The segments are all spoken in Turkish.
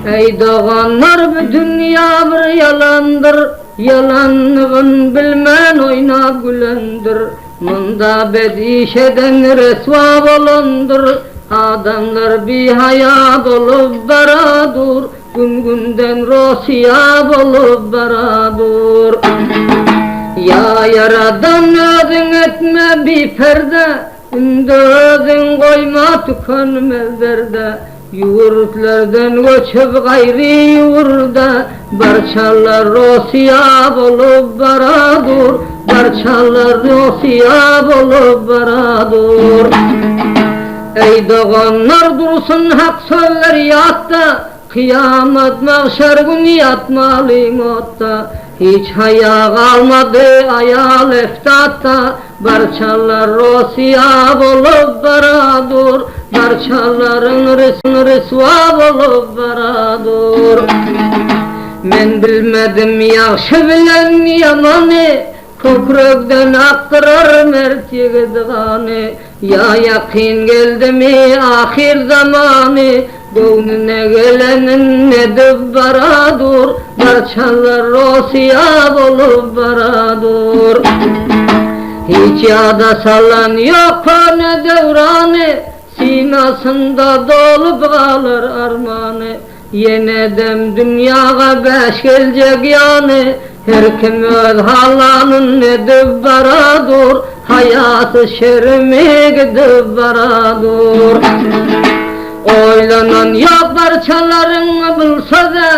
Ey doğanlar bu dünya bir yalandır, yalanlığın bilmen oyna gülendir. Munda bedişeden resva bolandır, adamlar bir hayat olup baradur, gün günden rosiya bolup baradur. Ya yaradan özün etme bir perde, ünde özün koyma tükenmez derde. Yurtlardan göçüp gayri yurda, barçalar rosiya bolup baradur, barçalar rosiya bolup baradur. Ey doğanlar dursun hak söyler yatta, kıyamet mahşer günü yatmalıyım otta. Hiç haya kalmadı ayal eftatta, barçalar rosiya bolup baradur, barçaların rısva bolup baradur. Men bilmedim yaxşı bilen yamanı, kökrökden aktırar mert yigidgani. Ya yakin geldi mi ahir zamanı, göğnüne gelenin nedip baradur, barçalar rosiya bolup baradur. Hiç yada salan yok ne devranı, simasında dolup kalır armanı. Yenedem dünyaya beş gelecek yani, her kim öz halanın nedip baradur, hayatı şerime gidip baradur. Oylanan yok parçalarını bulsa da,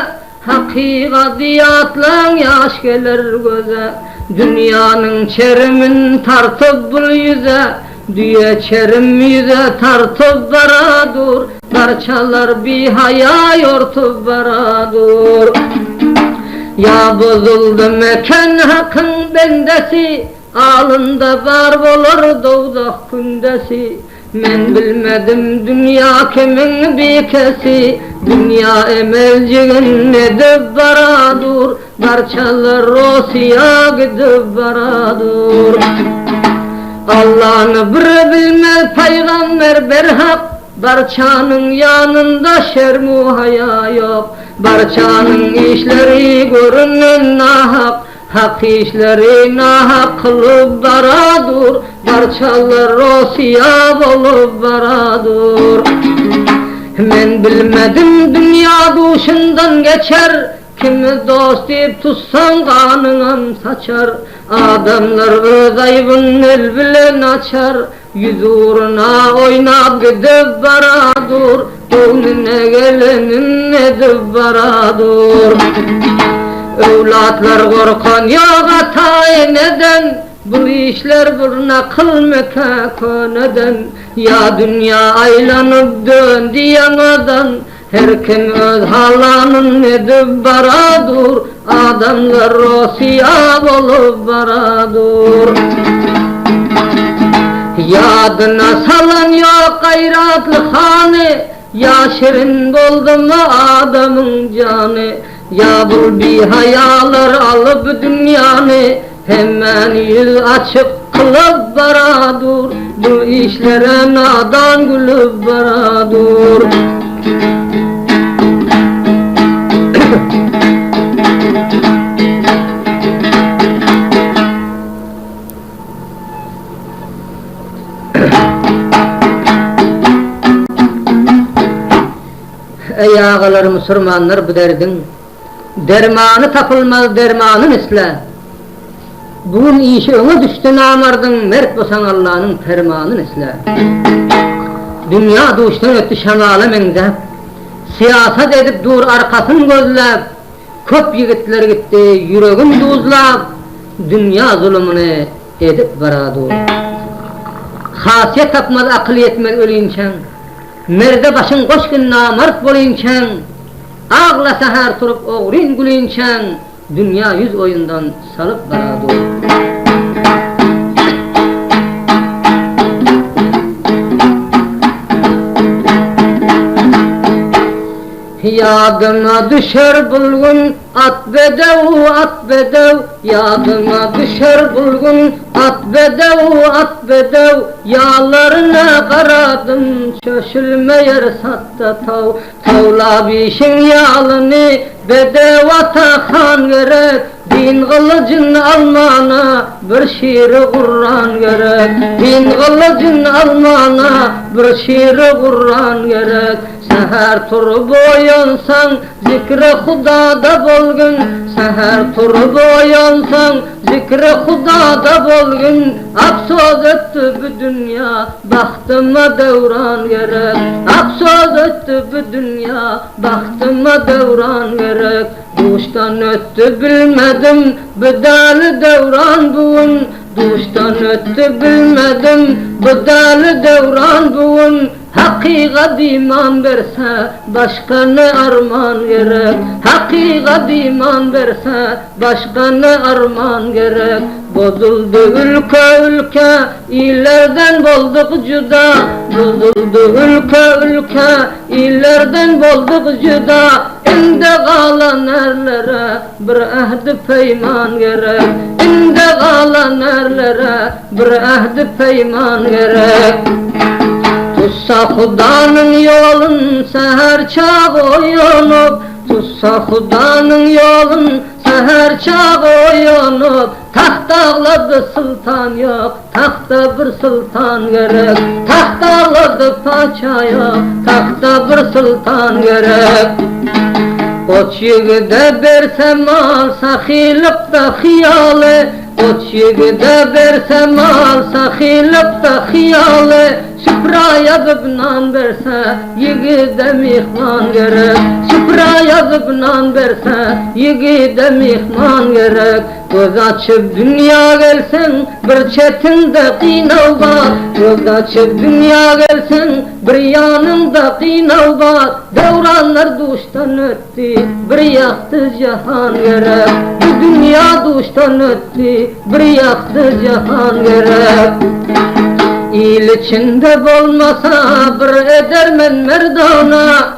hakikatiyatlan yaş gelir göze. Dünyanın çerimin tartıp bul yüze, düye çerim yüze tartıp baradur, parçalar bir haya yortup baradur. Ya bozuldu mekan hakkın bendesi, alında var olur doğdak kündesi. Men bilmedim dünya kimin bikesi, dünya emelciğin nedip baradur, barçalar rosiya gidip baradur. Allah'ını bir bilmez peygamber berhak, barçanın yanında şermu haya yok. Barçanın işleri görünen nahak, hak işleri nahak kılıp baradur, barçalar rosiya bolup baradur. Men bilmedim dünya duşundan geçer, kimi dost deyip tutsan kanınan saçar. Adamlar öz ayıbın el bilen açar, yüz uğruna oynap gidip baradur, gönlüne gelenin edip baradur. Evlatlar korkan yok hatayı neden, bu işler bir nakıl mekâkoneden. Ya dünya aylanıp döndü yanadan, her kim öz halanın edip baradur, adamlar rosiya bolup baradur. Yadına salan yok gayratlı hanı, ya şirin doldu mu adamın canı. Ya bul bir hayalar alıp dünyanı, hemen yüz açık kılıp baradur, bu işlere nadan gülüp baradur. Ey ağalar Müslümanlar, bu derdin dermanı tapılmaz, dermanın isle. Bunun işi ona düştü namardın, mert bosan Allah'ın fermanın isle. Dünya duştan öttü şamala mengde, siyaset edip dur arkasın gözlep, köp yigitler gitti yüreğin duzlap, dünya zulümünü edip baradur. Hasiyet tapmaz, akıl yetmez ölüyünken, merde başın koşkun namart boluyunken, ağlasa her turup oğrin gülüyünken, dünya yüz oyundan salıp baradur. Yadıma düşer bulgun at bedev, yadıma düşer bulgun At bedev, yağlarına karadım, çöşülmeyer satta tav. Tavla bişin yağlını, bedev atakan gerek. Din kılıcın almana, bir şiiri Kur'an gerek. Din kılıcın almana, bir şiiri Kur'an gerek. Seher turup oyansan, zikre Hudada bolgun. Seher turup oyansan, zikre Hudada bolgun. Afsoz etti bu dünya, baktıma devran gerek. Afsoz etti bu dünya, baktıma devran gerek. Duştan öttü bilmedim, bedeli devran buğun. Duştan öttü bilmedim, bedeli devran buğun. Hakikat iman verse, başka ne arman gerek. Hakikat iman verse, başka ne arman gerek. Bozuldu ülke, illerden bolduk cüda. Bozuldu ülke, illerden bolduk cüda. İnde kalan erlere, bir ehdi peyman gerek. İnde kalan erlere, bir ehdi peyman gerek. Tutsa Hudanın yolun seher çağı uyanıp. Tutsa Hudanın yolun seher çağı uyanıp. Taht ağladı sultan yok, tahta bir sultan gerek. Taht ağladı paça yok, tahta bir sultan gerek. Koç yigide berse mal, sahilikta hiyalı. Koç yigide berse mal, sahilikta hiyalı. Süpra yazıp nan verse, yigide mihman gerek. Süpra yazıp nan verse, yigide mihman gerek. Göz açıp dünya gelsen, bir çetinde kıynav var. Göz açıp dünya gelsen, bir yanında kıynav var. Devranlar duştan öttü, bir yaktı cihan gerek. Bu dünya duştan öttü, bir yaktı cihan gerek. İl içinde bolmasa, bir edermen merdana.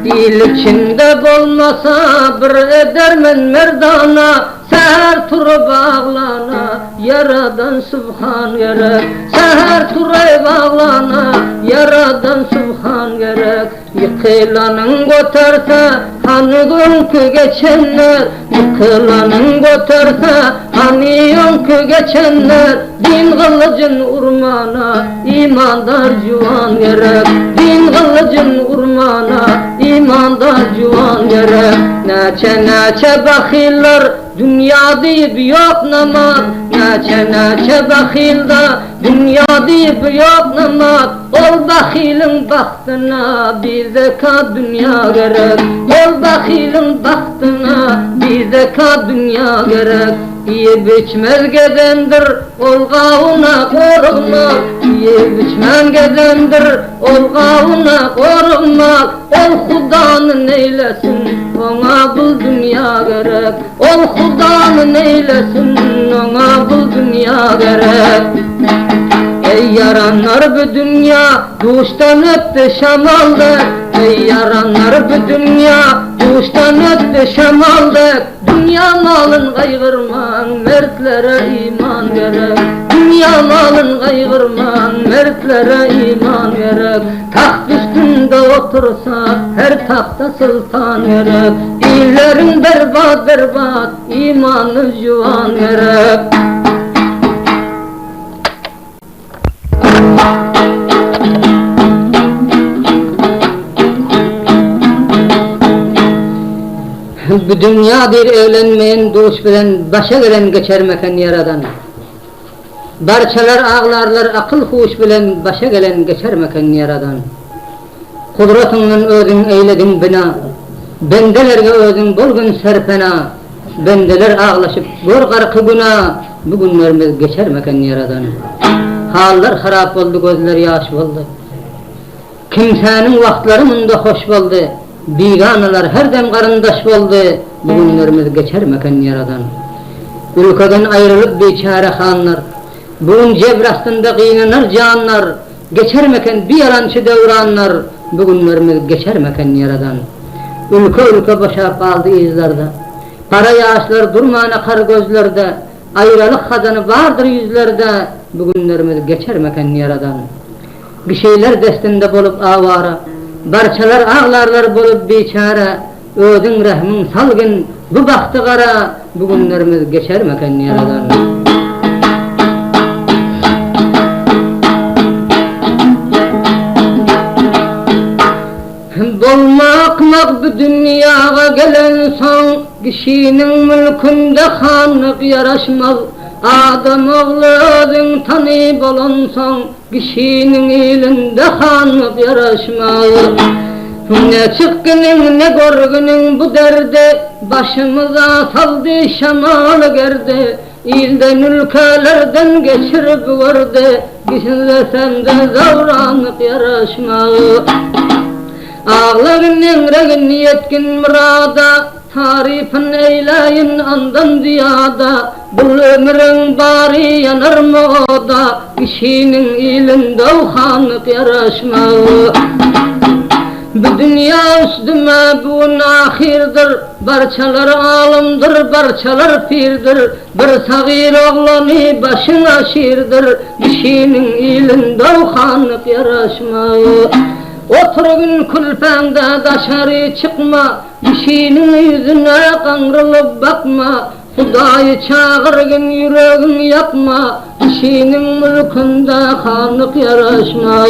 İl içinde bolmasa, bir edermen merdana. Seher turup ağlana, yaradan subhan gerek. Seher turup ağlana, yaradan subhan gerek. Yıkılanın götürse, hani günkü geçenler. Yıkılanın götürse, hani günkü geçenler. Din kılıcın urmana, imandar juan gerek. Din kılıcın urmana, imandar juan gerek. Neçe bakiller, dünya deyip yok namaz. Neçe bakilda, dünya deyip yok namaz. Ol bakilin baktına, bir zeka dünya gerek. Ol bakilin baktına, bir zeka dünya gerek. Yiyip içmez gedendir, ol gavuna korunmak. Yiyip içmen gedendir, ol gavuna korunmak. Ol Hudanın eylesin, ona bu dünya gerek. Ol Hudanın eylesin, ona bu dünya gerek. Ey yaranlar bu dünya, duştan öttü şamaldık. Ey yaranlar bu dünya, duştan öttü şamaldık. Dünya malın kaygırman, mertlere iman gerek. Dünya malın kaygırman, mertlere iman gerek. Taht üstünde otursa, her tahta sultan gerek. İllerin berbat, imanı juvan gerek. Bu dünya bir evlenmeyen duş bilen başa gelen geçermeken yaradan. Barçalar ağlarlar akıl huş bilen başa gelen geçermeken yaradan. Kudretinin özün eyledin bina, bendelerge özün bulgun serpena. Bendeler ağlaşıp gör qarkı günah, bu günlerimiz geçermeken yaradan. Hallar harap oldu, gözler yaş oldu. Kimsenin vaxtları munda hoş oldu. Biganalar her dem qarındaş oldu. Bu günlerimiz geçermeken yaradan. Ülkeden ayrılıp biçare hanlar, bugün cebr astında qiynanar canlar. Geçermeken bir yalancı devranlar, bu günlerimiz geçermeken yaradan. Ülke boşa kaldı izlerde, para yağışlar durmana kar gözlerde. Ayrılık kazanı vardır yüzlerde, bugünlerimiz geçermeken yaradan. Gişeyler destinde bolup avara, barçalar ağlarlar bolup biçare, ödün rahmin salgın bu baktı kara, bugünlerimiz geçermeken yaradan. Dolmak bu dünyaya gelen son, kişinin mülkünde hanlık yaraşmaz. Adam oğludun tanıyıp olan son, kişinin ilinde hanlık yaraşmaz. Ne çıkkının ne gorgunun bu derdi, başımıza saldı şamalı gerdi. İlden ülkelerden geçirip vardı, kişinde de zavranlık yaraşmaz. Ağların engregin yetkin murada, tarifin eyleyin andan ziyada. Bu ömrün bari yanar moda, kişinin ilinde uhanlık yaraşmağı. Bu dünya üstüme bugün ahirdir, barçalar alımdır, barçalar firdir. Bir sagir oğlanı başın aşirdir, kişinin ilinde uhanlık yaraşmağı. Oturgun kulpanda daşarı çıkma, kişinin yüzüne kanrılıp bakma. Hudayı çağırgın yüreğin yakma, kişinin mülkünde hanlık yaraşma.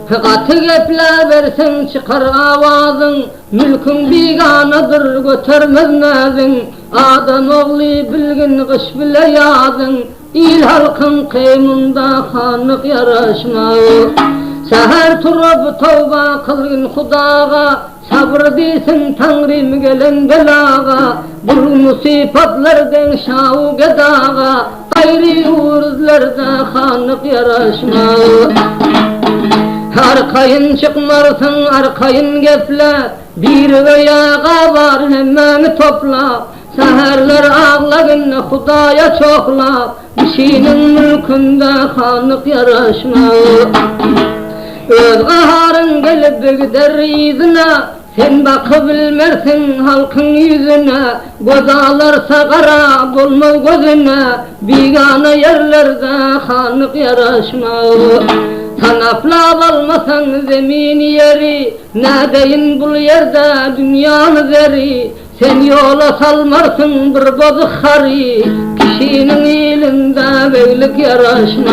Katı gepler versen çıkar avazın, mülkün biganadır götermez nazın. Adam oğlu bilgin kış bile yazın, il halkın kıymında hanlık yaraşma. Seher turup tövbe kılgın Hudaga, sabır desin Tanrım gelen belaga. Bu musibetlerden şavu gedaga, gayri uğuzlarda hanlık yaraşma. Arkayın çıkmarsın arkayın geple, bir veyaga var hemen topla. Seherler ağlagın Hudaya çokla, kişinin mülkünde hanlık yaraşma. Öz qaharın gelip gider yüzüne, sen bakı bilmersin halkın yüzüne. Gozalarsa qara bulmaz gözüne, bigana yerlerde hanlık yaraşma. Sanaplab almasan zemin yeri, ne deyin bul yerde dünyanı zeri. Sen yola salmarsın bir bozuk hari, kişinin ilinde beylik yaraşma.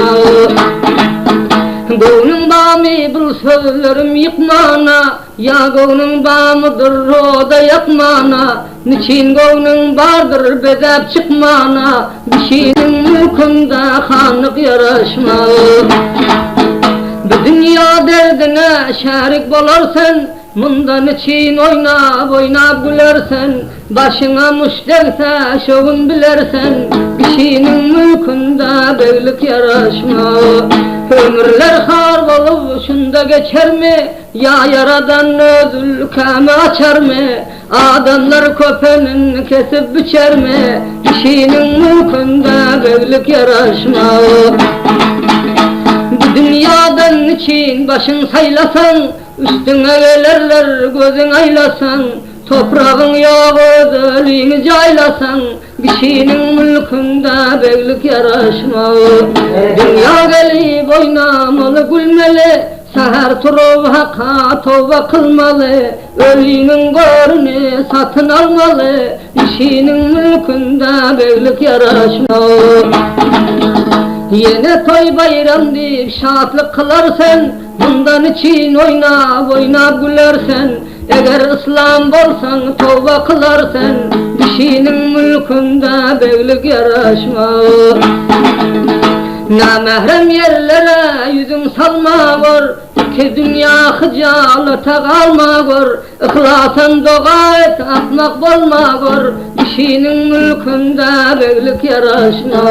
Gönlün bağımı bul sözlerim yıkmana, ya gönlün bağımıdır o da yakmana. Niçin gönlün vardır bezep çıkmana, kişinin mülkünde hanlık yaraşma. Bu dünya derdine şerik bolarsan, mundan için oynap gülersen. Başına muş derse şoğun bilersen, kişinin mülkünde beylik yaraşma. Ömürler har bolup şunda geçer mi? Ya yaradan özül kâmi açar mı? Adamlar köpenin kesip biçer mi? Kişinin mülkünde beylik yaraşma. Bu dünyadan için başın saylasan, üstüne gelirler gözün aylasan. Toprağın yok özülüğünü caylasan, kişinin mülkünde beylik yaraşma. Dünya gelip oynamalı gülmeli, seher turup haka tövbe kılmalı. Ölünün görünü satın almalı, kişinin mülkünde beylik yaraşma. Yine toy bayram deyip şadlık kılarsan, bundan için oynap gülersen. Eğer İslam bolsan tövbe kılarsan, kişinin mülkünde beylik yaraşma. Namahrem yerlere yüzün salma gör, iki dünya hıcalata kalma gör. İhlasan dua et atmak bolma gör, kişinin mülkünde beylik yaraşma.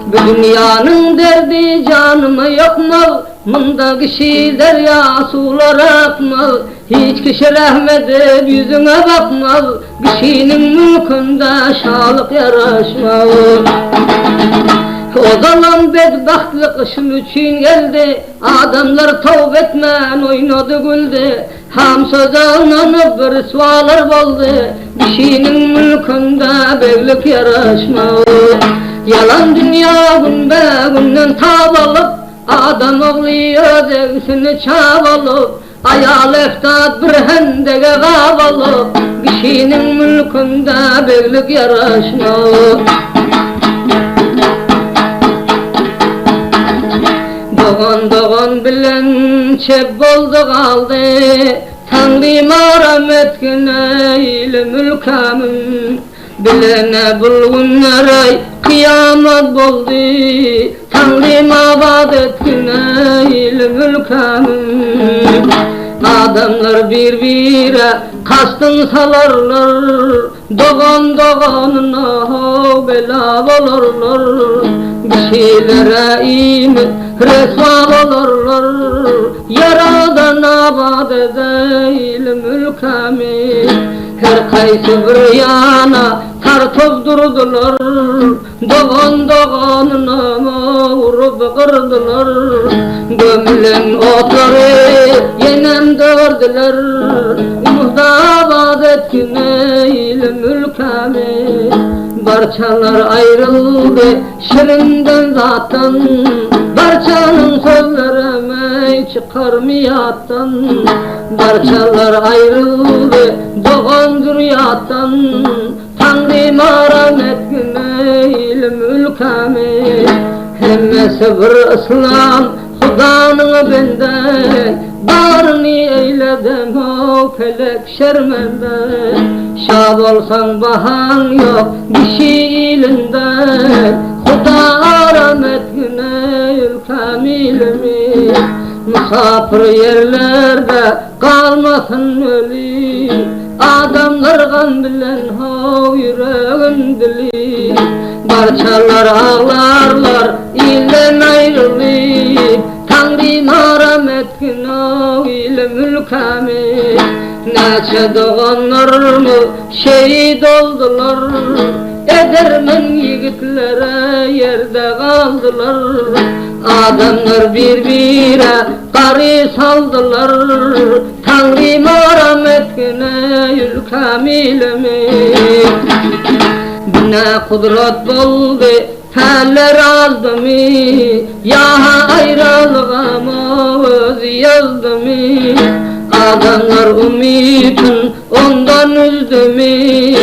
Bu dünyanın derdi canımı yakmal, mında kişi derya sular akmal. Hiç kişi rahmet edip yüzüne bakmaz, kişinin mülkünde şalık yaraşmaz. O zaman bedbahtlık işin için geldi, adamlar tavb etmen oynadı güldü. Ham sözananıp bir sualar boldu, kişinin mülkünde beylik yaraşmaz. Yalan dünya günden tav alıp, adam oğluyor devsini çav alıp, ayal eftat bir hendege gav alıp, kişinin mülkünde beylik yaraşmaz. Doğan bilen çep boldu kaldı, Tanrı maramet güne ilim ülkemin. Bilene bulgunlara kıyamet boldu, Tanrı mabadet güne ilim ülkemin. Adamlar birbire kastın salarlar, Doğanına bela olurlar. Kişilere imet resva olurlar, Yaradan abad edeyle mülkemi. Her kaysı bir yana tartıp durdular, Doğanına vurup kırdılar. Gömülen otları yenem dördüler, Muhtabad etkineyle mülkemi. Barçalar ayrıldı şirinden zaten, Barçanın sözlerime çıkarmayattan. Barçalar ayrıldı doğan zürriyattan, Tanrı maramet güneyle mülkemi. Hemmesi bir İslam Hudanın benden, Barını eyledim o felek şermenden. Şad olsan bahan yok dişi ilinden, Huda aramet güneyül kamilimi. Musafir yerlerde kalmasın ölü, Adamlar gan bilen hav yüreğin dili. Barçalar ağlarlar ilden ayrılıp, Tanrı maramet günah ile mülkemi. Neçe doğanlar mı şehit oldular, Edermen yigitlere yerde kaldılar. Adamlar birbire qarı saldılar, Tanrı maramet güneyül kamilimi. Bine kudret boldu teller azdı mi, Yaha ayrılığıma öz yazdı mi. Adamlar ümitün ondan üzdü mi,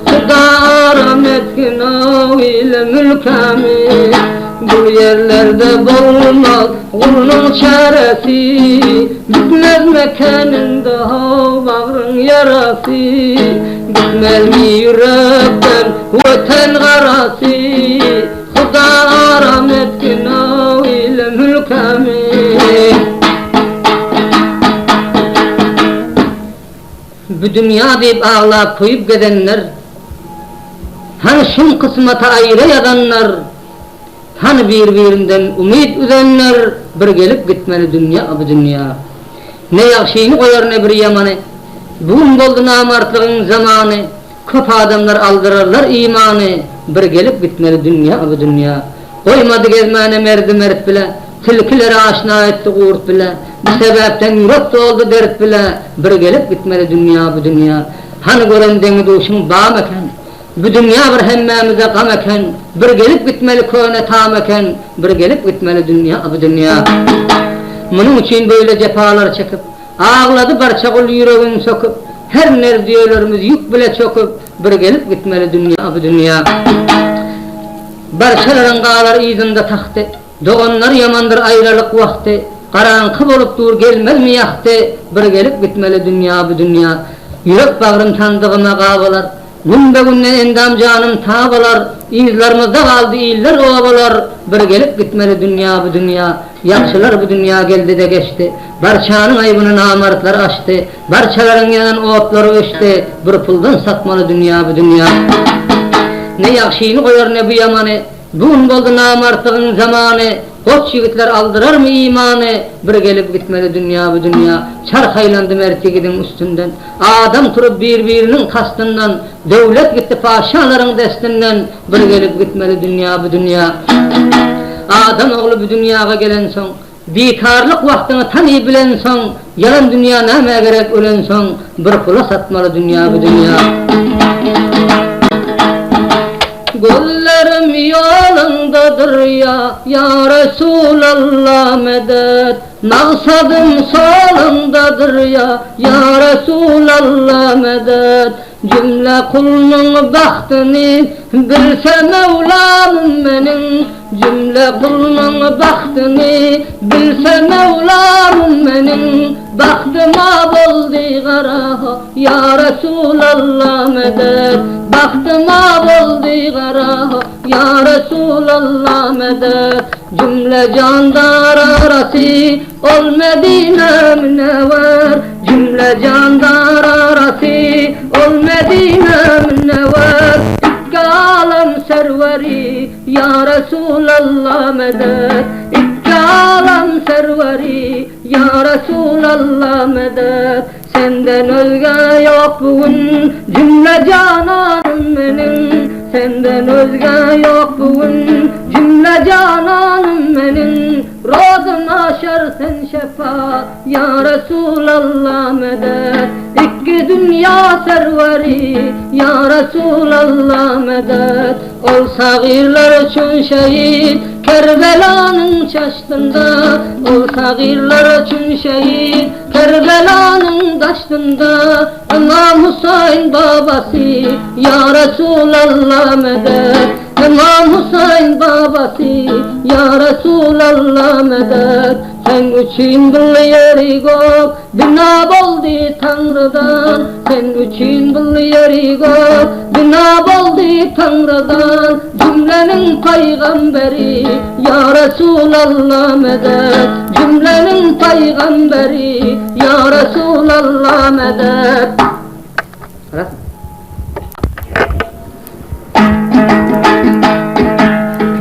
Huda rahmet günah ile mülkemi. Bu yerlerde bulmaz kulunun çaresi, Bitmez mekanında bağrın yarası. Bitmez mi yürekten vatan garası, Huda rahmet günah ile mülkemi. Bu dünya deyip ağlayıp koyup gidenler, Hani şun kısmata ayrı yadanlar, Hani birbirinden umid üzenler, Bir gelip gitmeli dünya bu dünya. Ne yakşini koyar ne bir yamanı, Bugün boldu namartlığın zamanı, Köp adamlar aldırırlar imanı, Bir gelip gitmeli dünya bu dünya. Koymadı gezmene merdi mert bile, Tilkileri aşina etti uğurt bile, Bu sebepten yürek oldu dert bile, Bir gelip gitmeli dünya bu dünya. Hani gören deni duşun bağ meken, Bu dünya bir hemmemize gam eken, Bir gelip gitmeli köne tam eken, Bir gelip gitmeli dünya bu dünya. Bunun için böyle cepalar çekip, Ağladı barça kul yüreğin sokup, Her nerdiyelerimiz yük bile çokup, Bir gelip gitmeli dünya bu dünya. Barçaların qağlar izinde taxtı, Doğanlar yamandır ayrılık vakti, Qarankı bolup dur gelmez mi yaxtı, Bir gelip gitmeli dünya bu dünya. Yürek bağrım tanıdığıma qavalar, Günde günden endam canım tağalar, İzlerimizde kaldı iller ovalar, Bir gelip gitmeli dünya bu dünya. Yakşılar bu dünya geldi de geçti, Barçanın ayıbını namartlar açtı, Barçaların yanan otları öçtü, Bir puldan satmalı dünya bu dünya. Ne yakşini koyar ne bu yamanı, Bugün boldu namartlığın zamanı, Koç yigitler aldırar mı imanı? Bir gelip gitmeli dünya bu dünya. Çarkaylandı mertigidin üstünden. Adam turup birbirinin kastından. Devlet gitti paşaların destinden. Bir gelip gitmeli dünya bu dünya. Adam oğlu bu dünyaya gelen son. Bikarlık vaktini tanıyı bilen son. Yalan dünya neme gerek ölen son. Bir kula satmalı dünya bu dünya. Güllerim yolundadır ya Resulallah medet. Maksadım solundadır ya Resulallah medet. Cümle kulunun bahtını bilse Mevlamım benim. Cümle kulunun bahtını bilse Mevlamım benim. Baktıma boldi garaha ya Resulallah medet. Baktıma boldi garaha ya Resulallah medet. Cümle candar arası ol Medine münevver. Cümle candar arası ol Medine münevver. İkkalam serveri ya Resulallah medet. İkkalam serveri ya Resulallah medet. Senden özge yok bugün cümle cananım benim. Senden özge yok bugün cümle cananım benim. Rozum aşar sen şefaat ya Resulallah medet. İki dünya serveri ya Resulallah medet. Ol sagirler için şehit Kerbela'nın çaştında. Ol sagirler için şehit Kerbela'nın daştında. İmam Hüseyin babası ya Resulallah medet. İmam Hüseyin babası ya Resulallah medet. Sen üçün bir yeri gök bina boldi Tanrı'dan. Sen üçün bir yeri gök bina boldi Tanrı'dan. Cümlenin peygamberi ya Resulallah medet. Cümlenin peygamberi ya Resulallah medet.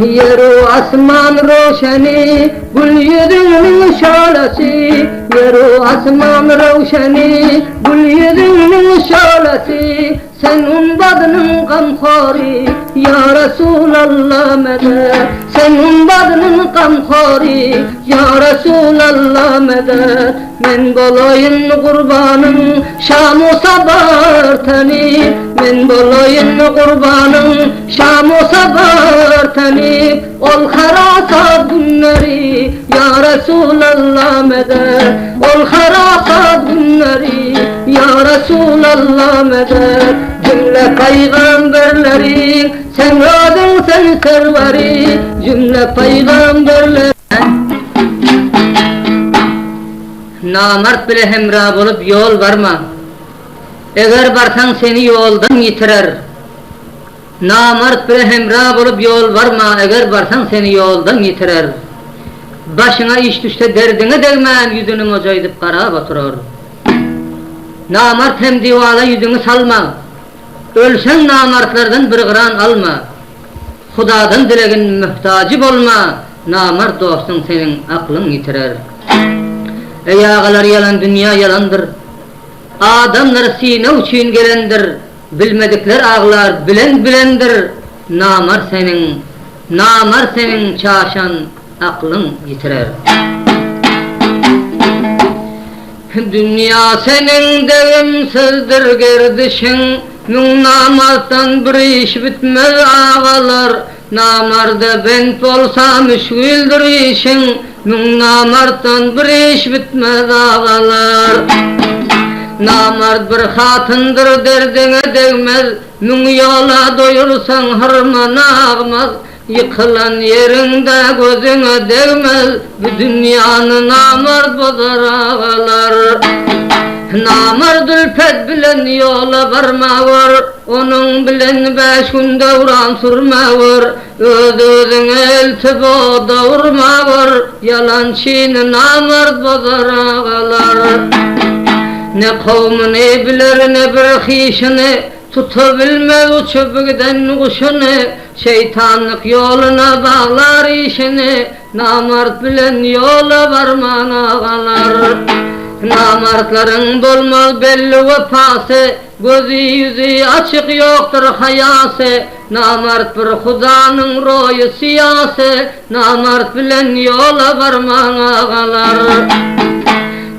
Yeru asman roşani gül yüzünün şölesi. Yeru asman roşani gül yüzünün şölesi. Sen umbadının gamkhori ya Resulallah medet. Sen umbadının gamkhori ya Resulallah medet. Men bolayın kurbanım Şam-ı sabar tani. Men bolayın kurbanım Şam-ı sabar tani. Ol harasat günleri ya Resulallah medet. Ol harasat günleri ya Resulallah medet. Cümle peygamberleri sen adın sen serveri. Cümle peygamberleri namert bile hemra bolup yol varma. Eğer barsan seni yoldan yitirer. Namert bile hemra bolup yol varma. Eğer barsan seni yoldan yitirer. Başına iş düşse derdine değmen. Yüzünü mocaydıp kara batırır. Namert hem divala yüzünü salma. Ölsen namartlardan bir gıran alma. Hudadan dilegin mühtacı bolma. Namart dostun senin aklın yitirer. Ey ağalar yalan dünya yalandır. Adamlar sine uçun gelendir. Bilmedikler ağlar bilen bilendir. Namar senin çaşan aklın yitirer. Dünya senin devimsizdir gerdişin. Namarttan bir iş bitmez ağalar. Namarda bent olsa müşgüldür işin. Namarttan bir iş bitmez ağalar. Namard bir hatındır derdine değmez. Mün yola doyursan harman ağmaz. Yıkılan yerinde gözüne değmez. Bu dünyanı namard bozar ağalar. Namard ülfet bilen yola varma var. Onun bilen 5 gün devran sürme var. Özüne eltip o davurma var. Yalançını namard bozar ağalar. Ne kavmini bilir ne bir hişini. Tutabilmez uçup giden kuşunu. şeytanlık yoluna bağlar işini, namart bilen yola varmana kalar. Namartların bolmaz belli vefası, gözü yüzü açık yoktur hayası. Namart bir Hudanın royu siyasi, namart bilen yola varmana kalar.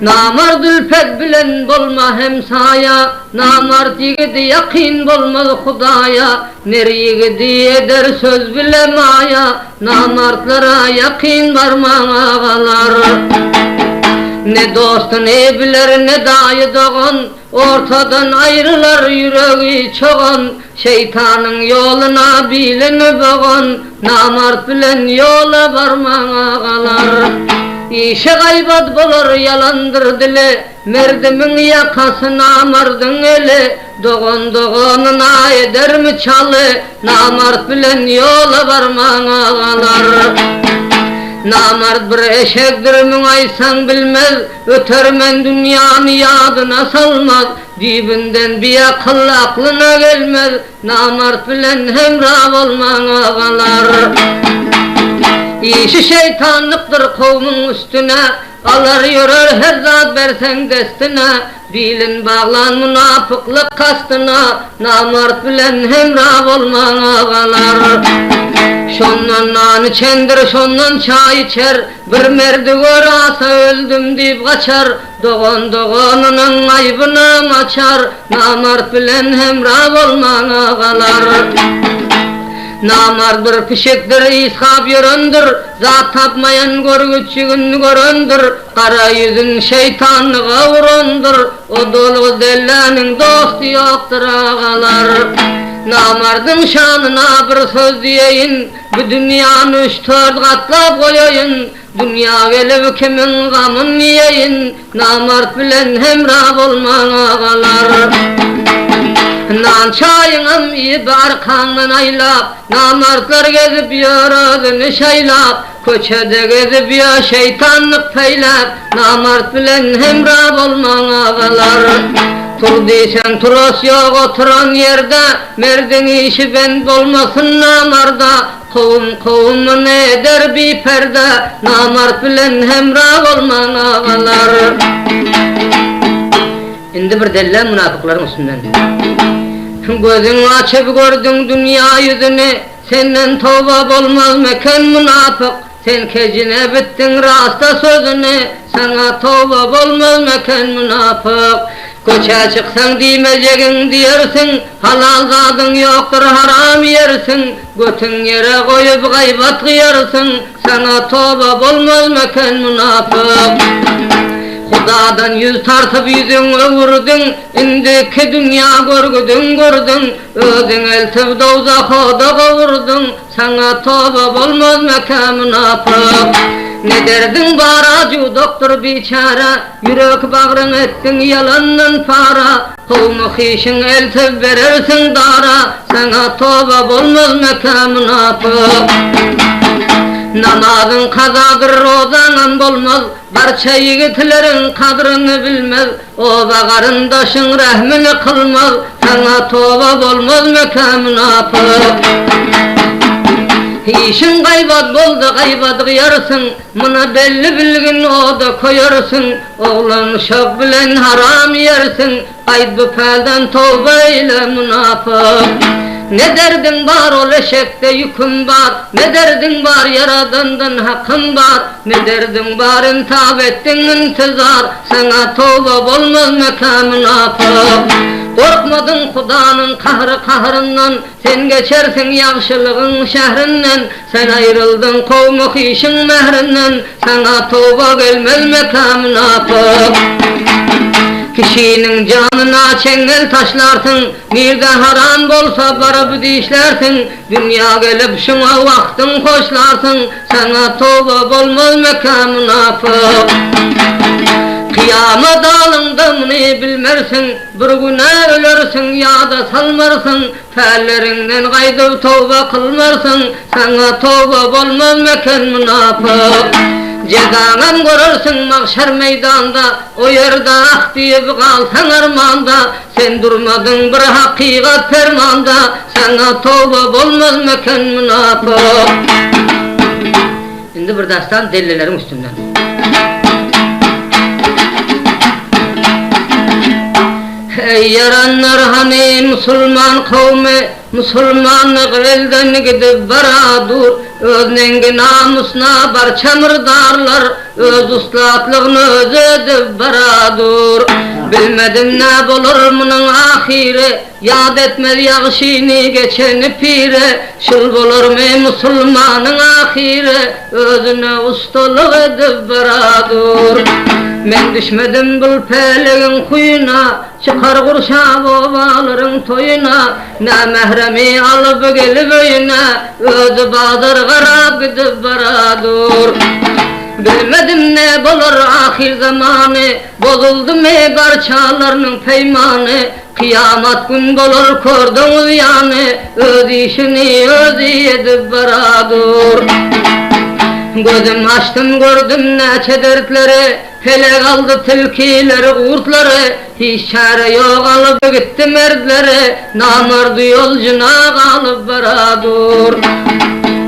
Namard ülfet bilen bolma hemsaya, namard yigidi yakin bolmaz Hudaya. Ner yigidi eder söz bilemaya, namardlara yakin varmana kalar. Ne dostu ne biler ne dayı doğan, ortadan ayrılar yüreği çoğan. Şeytanın yoluna bilini boğan, namard bilen yola varmana kalar. İşe gaybat bolur yalandır dile, merdimin yakası namardın eli. Doğan doğanına eder mi çalı, namard bilen yola varmana kalar. Namard bir eşekdir müngaysan bilmez, ötermen dünyanı yadına salmaz. Dibinden bir akıl aklına gelmez, namard bilen hemrah olmana kalar. İşi şeytanlıktır kovmun üstüne, alar yürür her zat versen destine. Bilin bağlan münafıklık kastına, namard bilen hemrah olmana kalar. Şondan nan içendir, şondan çay içer, bir merdi görasa öldüm deyip kaçar. Doğan doğanının aybını açar, namard bilen hemrah olmana kalar. Namard bir pişekdir, ishab yöründür, zat tapmayan görgüççüğün göründür. Kara yüzün şeytanlığa vurundur, o dolu dellenin dostu yoktur ağalar. Namardın şanına bir söz diyeyin, bu dünyanı 3-4 katlap koyayın. Dünya gelip kimin gamın yiyeyin, namard bilen hemrah olmana kalar. Nan çayınım iyi barkanın aylap, namardlar gezip yörüdünü şaylap. Köçede gezip ya şeytanlık peylap, namard bilen hemrah olmana kalar. Tur deysen turos yok oturan yerde, merdin işi bend olmasın namarda. Kovum ne eder bir perde, namard bilen hemrah olmana kalar. Indi bir delle münafıkların üstünden. Gözün açıp gördün dünya yüzünü, senden tövbe olmaz mekan münafık. Sen kecine bittin rasta sözünü, sana tövbe olmaz mekan münafık. Koça çıksan dimecegin diyersin, halal zadın yoktur haram yersin. Götün yere koyup gaybat kıyarsın, sana tövbe olmaz mekan münafık. Hudadan yüz tartıp yüzüne vurdun, indiki dünya görgüdün gördün. Özün eltip dozakha da kavurdun, sana tövbe olmaz mekan münafık. Ne derdin var acı doktor biçare, yürek bağrın ettin yalandan para. Kovmu hişin eltip verirsin dara, sana tövbe olmaz mekan münafık. Namazın kazadır rozanan bolmaz, barça yigitlerin kadrını bilmez. O bağarındaşın rahmini kılmaz, sana tövbe olmaz mekan münafık. İşin gaybat boldu gaybat kıyarsın, mına belli bilgin o da koyarsın. Oğlan uşak bilen haram yersin, ayd bu pelden tövbe ile münafık. Ne derdin var ol eşekte yüküm var, ne derdin var yaradandan hakkın var. Ne derdin var intihab ettin intizar, sana tövbe olmaz mekan münafık. Korkmadın Hudanın kahrından, sen geçersin yaxşılığın şehrinden. Sen ayrıldın kovmuk işin mehrinden, sana tövbe gelmez mekan münafık. Kişinin canına çengel taşlarsın, bir de haram bolsa barıp dişlersin. Dünya gelip şuna vaktin koşlarsın, sana tövbe olmaz mekan münafık. Kıyamet alında mını bilmersin, bir güne ölürsün ya da salmarsın. Fəllerinden gaydıp tövbe kılmarsın, sana tövbe olmaz mekan münafık. Cezanan görürsün mahşer meydanda, o yerde ah deyip kalsan armanda. Sen durmadın bir hakikat fermanda, sana tövbe olmaz mekan münafık. Şimdi bir dastan delillerin üstünden. Ey yaranlar hani Müslüman kavmi, Müslümanlık elden gidip baradur. Özneğin namusuna barça mırdarlar, öz uslatlığını öz edip baradur. Bilmedim ne bulur bunun ahire, yad etmez yağışini geçeni pire. Şıl bulur mu Müslümanın ahire, özüne ustalık edip baradur. Men düşmedim bul peleğin kuyuna, çıkar kurşa babaların toyuna. Ne mehremi alıp gelip öyüne, özü bazır garab gidip baradur. Bilmedim ne bulur ahir zamanı, bozuldu mu garçalarının peymanı. Kıyamet gün bulur kordunuz yani, öz işini öz edip baradur. Gözüm açtım gördüm neçe dertleri, hele kaldı tilkileri kurtları. Hiç çare yok alıp gitti merdleri, namardı yolcuna kalıp baradur.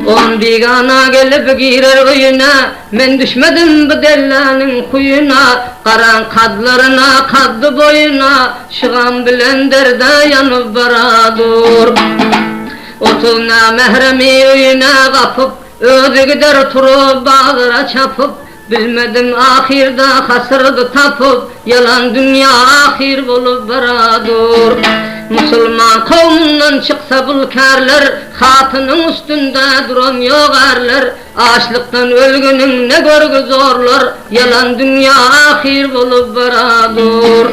On bigana gelip girer kuyuna, men düşmedim bu dellanın kuyuna. Karan kadlarına kaddı boyuna, şıgan bilen derde yanıp baradur. Otuna mehremi uyuna kapıp, özü gider turup bağıra çapıp. Bilmedim ahirde hasırdı tapıp, yalan dünya ahir bulup baradur. Müslüman kavmundan çıksa bul kârlar, hatının üstünde duran yok erler. Açlıktan ölgünün ne görgü zorlar, yalan dünya ahir bulup baradur.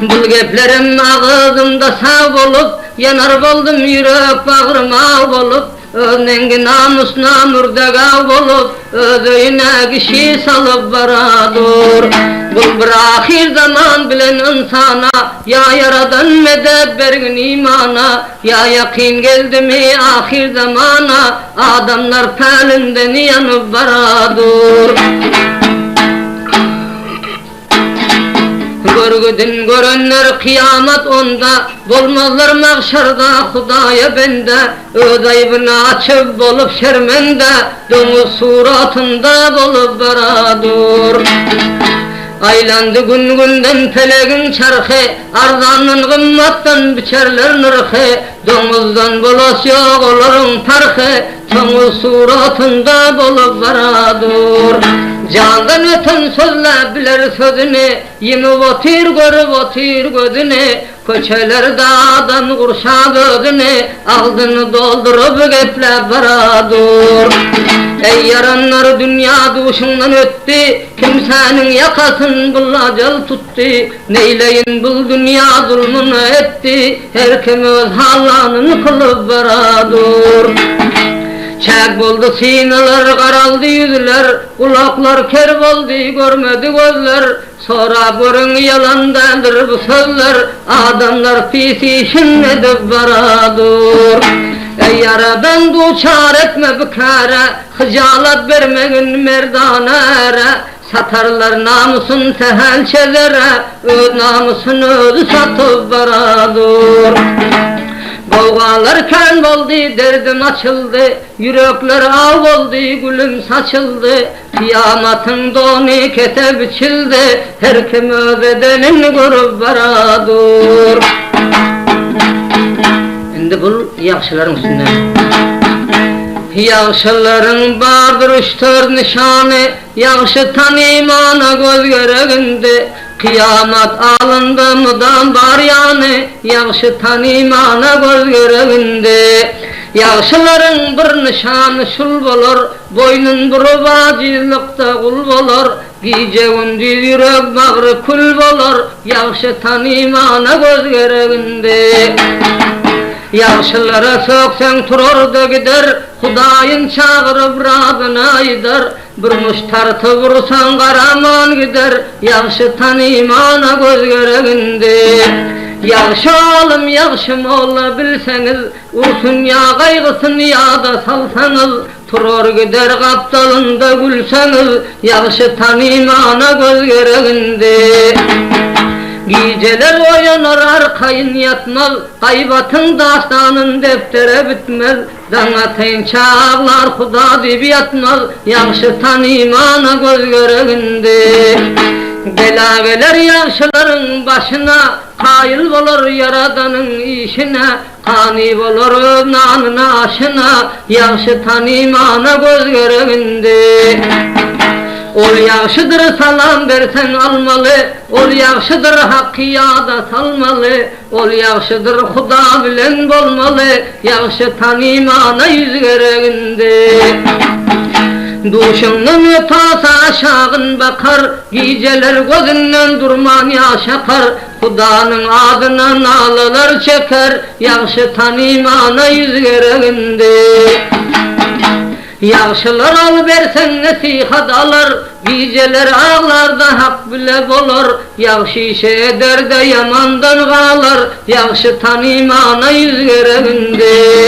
Bul geplerim ağzımda sağ bulup, yanar buldum yürek bağrıma bulup. Özneğin namusuna mürdegav bulup, özüyüne kişi salıp baradur. Bul bir ahir zaman bilen insana, ya yaradan medet bergin imana. Ya yakin geldi mi ahir zamana, adamlar pelinden yanıp baradur. Görgüdün görenler kıyamet onda, bulmazlar mahşarda Hudaya bende. Öz aybını açıp bulup şermende, domuz suratında bulup baradur. Aylandı gün günden peleğin çarkı, arzanın kımmattan biçerler nırkı. Domuzdan bolas yok olurun parkı, domuz suratında bulup baradur. Candan öten sözle biler sözünü, yemi otir görüp otir gözünü. Köçelerde adam kurşa gözünü, ağzını doldurup geple baradur. Ey yaranlar dünya duşundan ötti, kimsenin yakasın bulacal tuttu. Neyleyin bul dünya zulmunu etti, her kim öz halanını kılıp baradur. Çek buldu sineler, karaldı yüzler, kulaklar ker oldu, görmedi gözler. Sonra görün yalandandır bu sözler, adamlar pis işin edip baradur. Ey yaradan duçar etme bu kâre, hıcalat vermeyin merdana ere. Satarlar namusun tehelçelere, öz namusunu özü satıp baradur. Kavgalarken oldu, derdim açıldı, yürekler av oldu, gülüm saçıldı. Kıyametin donu kete biçildi, her kim öz edenini görüp baradur. Şimdi bul yaxşıların üstünden. Yaxşıların bardır üç-dört nişanı, yaxşı tanımana göz göregindi. Kıyamet alındı mıdan bar yanı, yaxşı tanımana göz göregindi. Yaxşıların bir nişanı şul bolor, boynun burup acizlikta kul bolor. Gece gündüz yürek bağrı kul bolor, yaxşı tanımana göz göregindi. Yaxşılara söksen turur da gider, Hudayın çağırıp Rabbına aydır. Bir muştartı vursan karaman gider, yaxşı tanımana göz göregindi. Yaxşı oğlum yaxşı molla bilseniz, ursun ya kaygısın ya da salsanız. Turor gider kaptalında gülseniz, yaxşı tanimana göz gereginde. Geceler oyanar arkayın yatmaz, gaybatın dastanın deftere bitmez. Dana teyn çağlar Huda dibi yatmaz, yaxşı tanimana göz gereginde. Bela geler yaxşıların başına, hayıl bolor yaradanın işine, kani bolor nanına aşına, yaxşı tanimana göz gereginde. Ol yaxşıdır salam bersen almalı, ol yaxşıdır hakkı yada salmalı, ol yaxşıdır Huda bilen bolmalı, yaxşı tanimana yüz gereginde. Duşundan ötasa aşağın bakar, geceler gözünden durman yaş akar, Huda'nın adına nalalar çeker, yaxşı tanimana yüz gereginde. Yaxşılar al bersen nesihat alır, geceler ağlarda hak bile bolur, yaxşı işe eder de yamandan qalar, yaxşı tanimana yüz gereginde.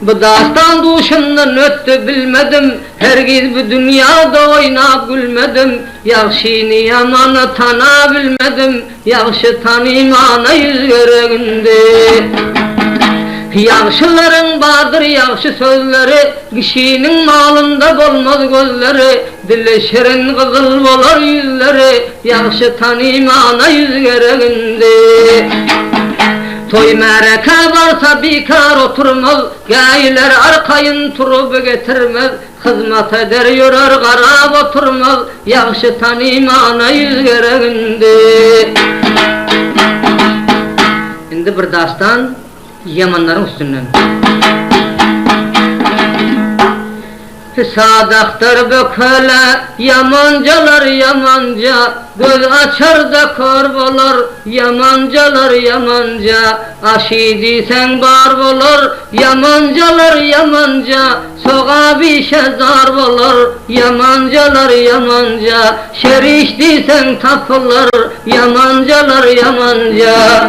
Bu dastan duşundan öttü bilmedim, hergiz bu dünyada oynap gülmedim, yaxşını yamanı tana bilmedim, yaxşı tanimana yüz gereginde. Yaxşıların bardır yaxşı sözleri, kişinin malında bolmaz gözleri, dili şirin kızıl bolar yüzleri, yaxşı tanimana yüz gereginde. Toy mereke varsa bikar oturmaz, gayler arkayın turup getirmez, hizmet eder yorar garab oturmaz, yaxşı tanimana yüz gereginde. Şimdi bir dastan yamanların üstünden. Sadaktır bökele yamancalar yamanca, göz açar da kör bolar, yamancalar yamanca, aşidiysen bar bolar, yamancalar yamanca, soğa bir şezar bolar, yamancalar yamanca, şeriştiysen tapılar, yamancalar yamanca.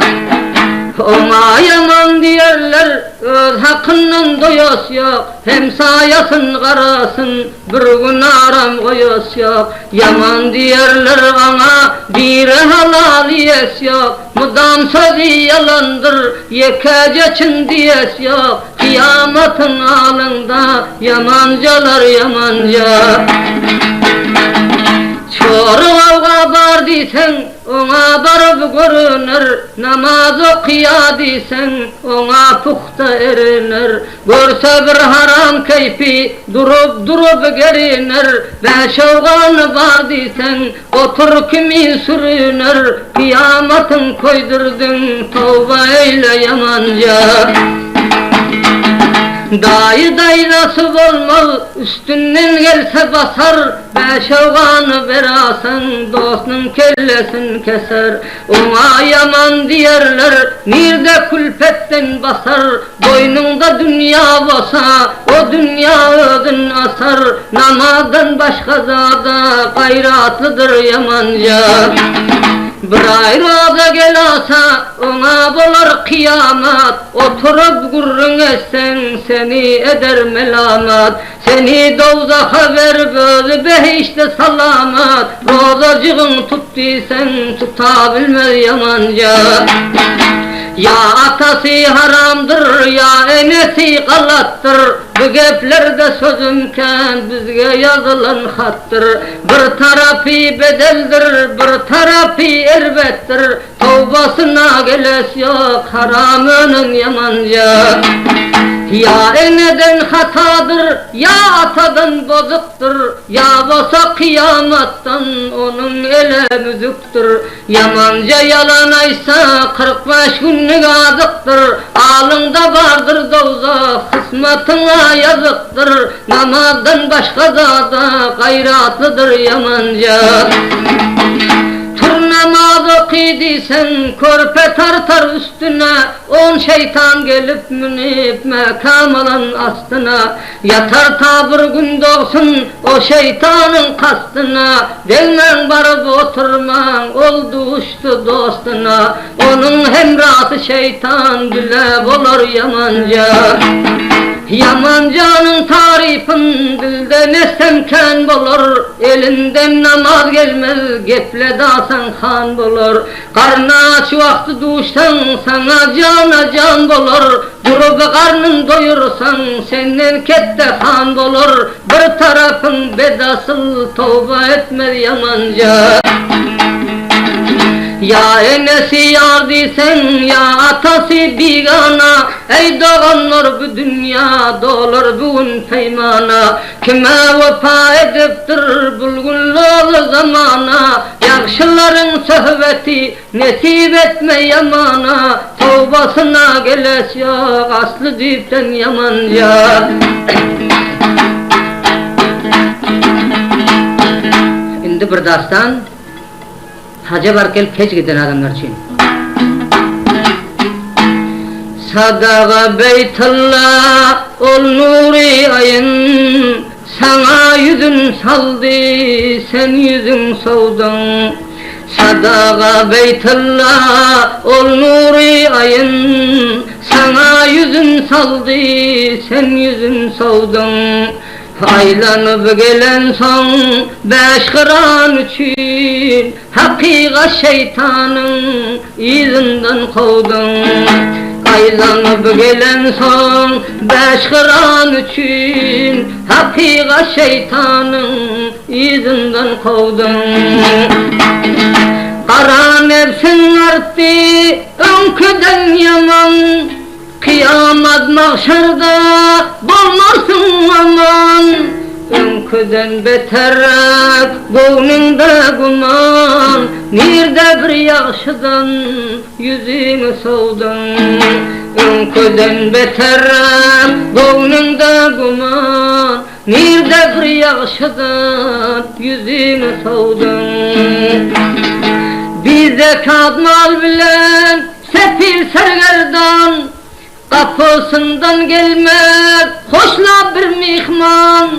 Ona yaman diyerler, öz hakkından doyas yok, hem sayasın qarasın, bir gün aram koyas yok. Yaman diyerler ona, bir halal yes yok, mudam sözü yalandır, yekeceçin diyes yok. Kıyamatın alında, yamancalar yamanca. Çoru kavga bar diysen, ona barıp görünür, namaz okuya diysen, ona puhta erinir. Görse bir haram keyfi, durup gerinir. Beşoğanı var diysen, otur kimi sürünür. Kıyamatın koydurdun, tövbe eyle yamanca. Dayı dayrası olmaz, üstünden gelse basar, beşoğanı verasan, dostun kellesin keser. Ona yaman diyerler, nirde külpetten basar, boynunda dünya basa, o dünya ödün asar. Namazdan başka zada, gayratlıdır yamanca. Bir ayrada gelasa, ona bolar kıyamat, oturup gurrun etsen, seni eder melamat. Seni dozaka ver böyle behişte salamat, rozacığın tuttuysen tutabilmez yamanca. Ya atası haramdır, ya enesi galattır, bu geplerde sözümken bizge yazılan hattır. Bir tarafı bedeldir, bir tarafı erbettir, tövbasına geles yok, haramının yamanca. Ya eneden hatadır, ya atadan bozuktur, ya bosa kıyamattan onun ele müzüktür. Yamanca yalanaysa 45 günlük azıktır, alında vardır dozak, kısmetine yazıktır. Namazdan başka zada gayratlıdır yamanca. Namaz okidiysen körpe tartar üstüne, 10 şeytan gelip münip mekam alan astına. Yatar ta bir gün doğsun o şeytanın kastına, delmen barıp oturman oldu uçtu dostuna. Onun hemrası şeytan bile olur yamanca. Yaman canın tarifin dilden esenken bolur, elinden namaz gelmez, geple dasan han bolur. Karnı aç vakti duşsan, sana cana can bolur. Durup karnın doyursan, senden kette han bolur. Bir tarafın bedasıl, tövbe etmez yamanca. Ya enesi yar disen, ya atası bigana. Ey doğanlar bu dünya dolar bugün peymana. Kime vefa ediptir bulgunluğu zamana. Yakşıların sohbeti nesip etme yamana. Tövbasına geles ya aslı dipten yamanca. Şimdi bir dastan hacı barkel keç giden adamlar için. Sadaga Beytullah ol nuri ayın, sana yüzün saldı sen yüzün soğudun. Sadaga Beytullah ol nuri ayın, sana yüzün saldı sen yüzün soğudun. Aylanıp gelen son beş kıran için, hakika şeytanın izinden kovdun. Aylanıp gelen son beş kıran için, hakika şeytanın izinden kovdun. Kara nefsin arttı önküden yaman, kıyamet mahşerde bulmasın aman. Önküden beterek boynunda guman, nerede bir yakşıdan yüzünü soğudun. Önküden beterek boynunda guman, nerede bir yakşıdan yüzünü soğudun. Bize kadmal bilen sefil sergerdan, kapısından gelmek hoşla bir mihman.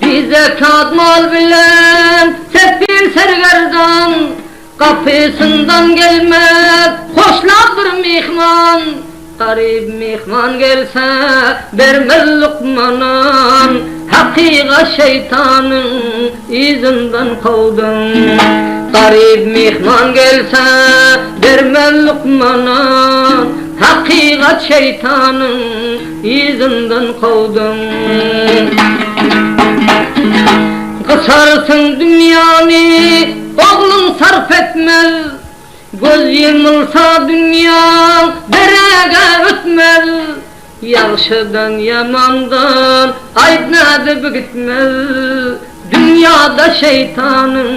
Bize kadmal bilen sefil sergerdan, kapısından gelmek hoşla bir mihman. Garip mihman gelse vermez lukmanan, hakika şeytanın izinden kovdun. Garip mihman gelse vermez lukmanan, hakikat şeytanın izinden kovdun. Kısarsın dünyanı oğlun sarf etmez, göz yumulsa dünya derege ötmez. Yakşıdan yamandan aydınladı gitmez, dünyada şeytanın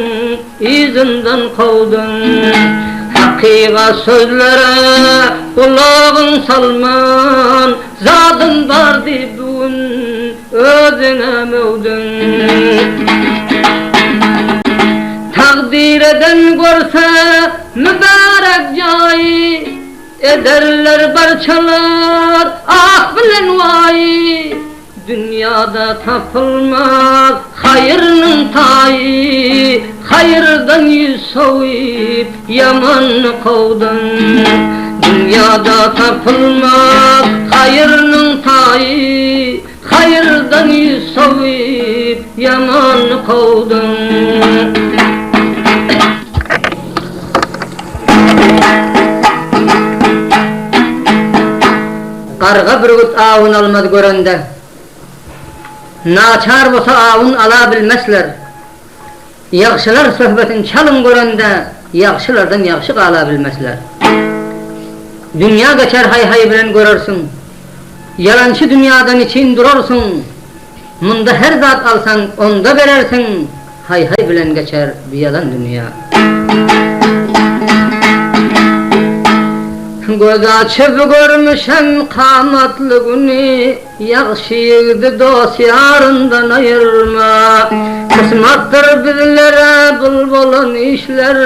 izinden kovdun. Hakika sözlere kulağın salman, zadın vardı bugün özüne mevdün. Takdir eden görse mübarek cayı, ederler parçalar ah bilen vay. Dünyada tapılmaz hayırının tayı, hayırdan yüz soğuyup yamanı kovdun. Dünyada tapılmaz hayırının tayı, hayırdan yüz soğuyup yamanı kovdun. Karga bir gut avun almaz görende, naçar bolsa avun ala bilmezler. Yaxşılar söhbetin çalın görende, yaxşılardan yaxşı qala bilmezler. Dünya geçer hay hay bilen görürsün, yalançı dünyadan için durursun. Munda her zat alsan onda verersin, hay hay bilen geçer bir yalan dünya. Göz açıp görmüşem kamatlı günü, yakşı yigdi dost yarından ayırma. Kısmattır bizlere bulbulan işler,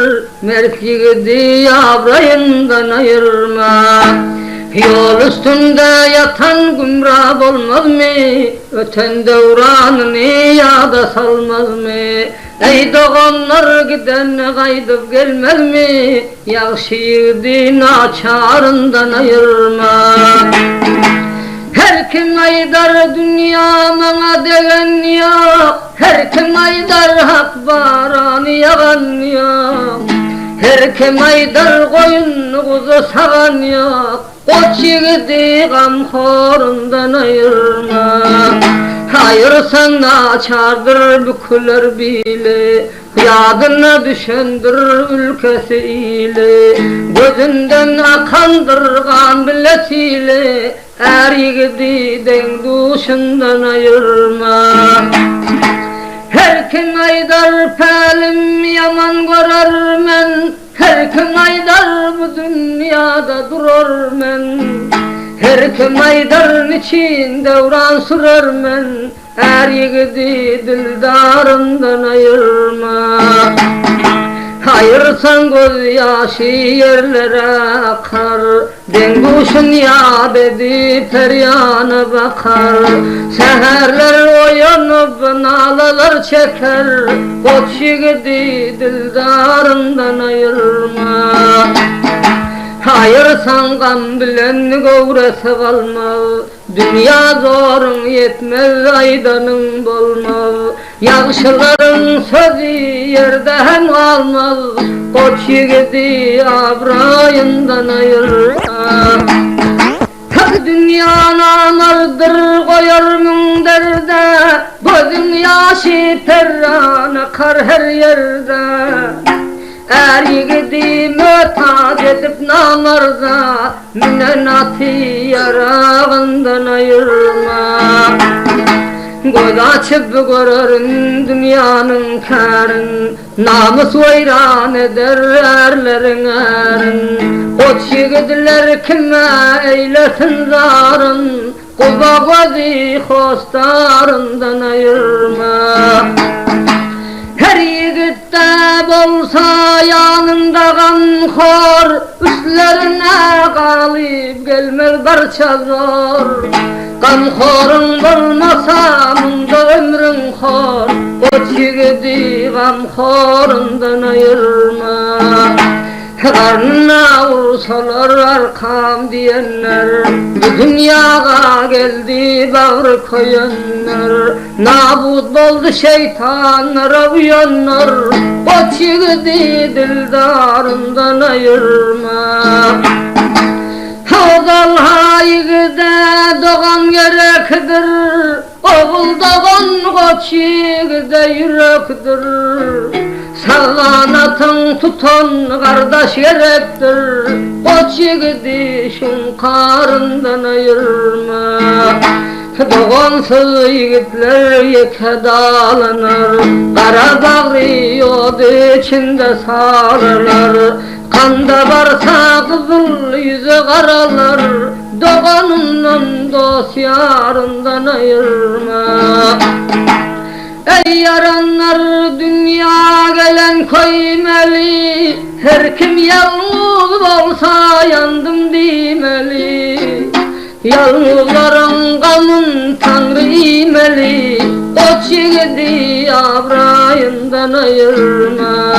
mert yigdi yavrayından ayırma. Yol üstünde yatan gümrah olmaz mı? Öten devranını yada salmaz mı? Ey doğanlar giden kaydıp gelmez mi? Yakşı yigdi naçarından ayırma. Her kim aydar dünya mana degen yok, her kim aydar hak barani yagan yok, her kim aydar koyun kuzu sagan yok. Koç yigidi gamhorundan ayırma, ayırsan açardır bükülür bile, yadına düşendir ülkesi ile, gözünden akandır kan bilesiyle, er yigidi den duşundan ayırma. Her kim aydar pelim yaman görer men, her kim aydar bu dünyada durur men, her kim aydar niçin devran sürer men, er yigidi dildarından ayırma. Ayırsan göz yaşı yerlere akar, denguşun yad edip feryana bakar, seherler uyanıp nalalar çeker, koç yigidi dildarından ayırma. Ayırsan gam bilen gövresi kalmaz, dünya zorun yetmez aydanın bolmaz, yağışların sözü yerden kalmaz, koç yigidi abrayından ayırma. Tak dünya namardır koyarmın derde, gözün yaşı perran akar her yerde. Er yigidi mötaz edip namarda, münenatı yarağından ayırma. Göz açıp görürün dünyanın kârın, namus vayran eder erlerin erin. Koç yigidiler kime eylesin zarın, kuba gözü hostarından ayırma. Her yigitte bolsa yanında gamhor, üstlerine galip gelmez barça zor. Gamhorun bolmasa munda ömrün hor, koç yigidi gamhorundan ayırma. Karnına vursalar arkam diyenler, bu dünyaya geldi bağrı koyanlar, nabut boldu şeytanlara uyanlar, koç yigidi dildarından ayırma. Oğul hayıgıda doğan gerektir, oğul doğan koç yigide yürektir. Sallanatın tutan kardeş gerektir, koç yigidi şun karından ayırma. Doğansız yigitler yeke dağlanır, kara bağrı yod içinde sağlarlar. Kanda varsa kızıl yüzü karalar, doğanından dost yarından ayırma. Ey yaranlar dünya gelen koymeli, her kim yalnız olsa yandım demeli. Yalnızların gamın Tanrı imeli, koç yigidi abrayından ayırma.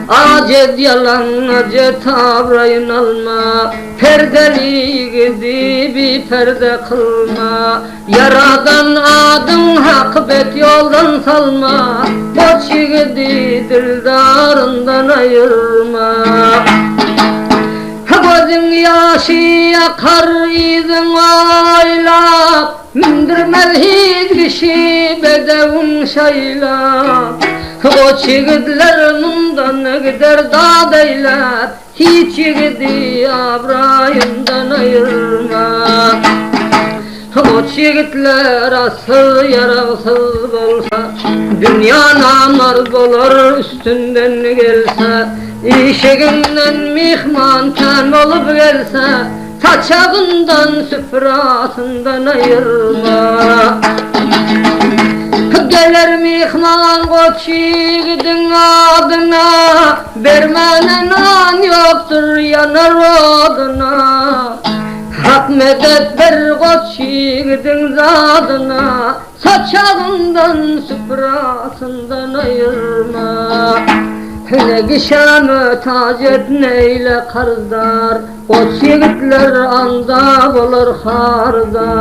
Acet yalan acet abrayın alma, perdeli yigidi bir perde kılma. Yaradan adın hak bet yoldan salma, koç yigidi dildarından ayırma. Gözün yaşı yakar izin aylak, mindirmez hiç kişi bedevun şaylak. Koç yigitler mundan gider dağ deyler, hiç yigidi abrayından ayırma. Koç yigitler asıl yararsız bolsa, dünya namar bolar üstünden gelse. İşiginden mihman ten olup gelse, saçağından süfrasından ayırma. Gelir mihman koç yigidin adına, vermenen an yoktur yanar oduna. Hak medet ver koç yigidin zadına, saçağından süfrasından ayırma. Ne gişamı tacet neyle kardar, koç yigitler anda bulur hardar.